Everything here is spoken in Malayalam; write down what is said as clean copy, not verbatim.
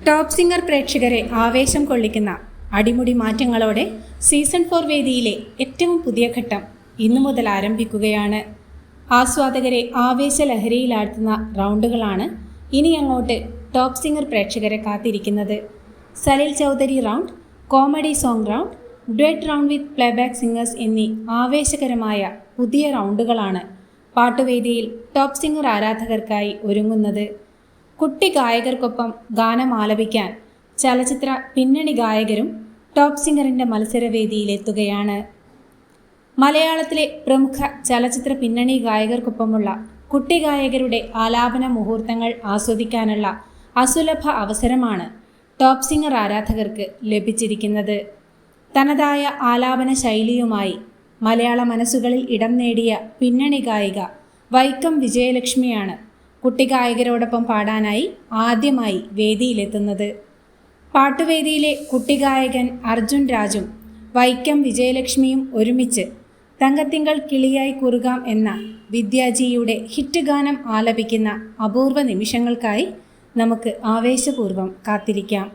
ടോപ്പ് സിംഗർ പ്രേക്ഷകരെ ആവേശം കൊള്ളിക്കുന്ന അടിമുടി മാറ്റങ്ങളോടെ സീസൺ 4 വേദിയിലെ ഏറ്റവും പുതിയ ഘട്ടം ഇന്നു മുതൽ ആരംഭിക്കുകയാണ്. ആസ്വാദകരെ ആവേശലഹരിയിലാഴ്ത്തുന്ന റൗണ്ടുകളാണ് ഇനി അങ്ങോട്ട് ടോപ്പ് സിംഗർ പ്രേക്ഷകരെ കാത്തിരിക്കുന്നത്. Salil Chowdhury round, comedy song round, duet round with playback singers എന്നീ ആവേശകരമായ പുതിയ റൗണ്ടുകളാണ് പാട്ടുവേദിയിൽ ടോപ്പ് സിംഗർ ആരാധകർക്കായി ഒരുങ്ങുന്നത്. കുട്ടി ഗായകർക്കൊപ്പം ഗാനം ആലപിക്കാൻ ചലച്ചിത്ര പിന്നണി ഗായകരും ടോപ്പ് സിംഗറിൻ്റെ മത്സരവേദിയിലെത്തുകയാണ്. മലയാളത്തിലെ പ്രമുഖ ചലച്ചിത്ര പിന്നണി ഗായകർക്കൊപ്പമുള്ള കുട്ടി ഗായകരുടെ ആലാപന മുഹൂർത്തങ്ങൾ ആസ്വദിക്കാനുള്ള അസുലഭ അവസരമാണ് ടോപ്പ് സിംഗർ ആരാധകർക്ക് ലഭിച്ചിരിക്കുന്നത്. തനതായ ആലാപന ശൈലിയുമായി മലയാള മനസ്സുകളിൽ ഇടം നേടിയ പിന്നണി ഗായിക വൈക്കം വിജയലക്ഷ്മിയാണ് കുട്ടിഗായകരോടൊപ്പം പാടാനായി ആദ്യമായി വേദിയിലെത്തുന്നത്. പാട്ടുവേദിയിലെ കുട്ടിഗായകൻ അർജുൻ രാജും വൈക്കം വിജയലക്ഷ്മിയും ഒരുമിച്ച് തങ്കത്തിങ്കൾ കിളിയായി കുറുകാം എന്ന വിദ്യാജിയുടെ ഹിറ്റ് ഗാനം ആലപിക്കുന്ന അപൂർവ നിമിഷങ്ങൾക്കായി നമുക്ക് ആവേശപൂർവ്വം കാത്തിരിക്കാം.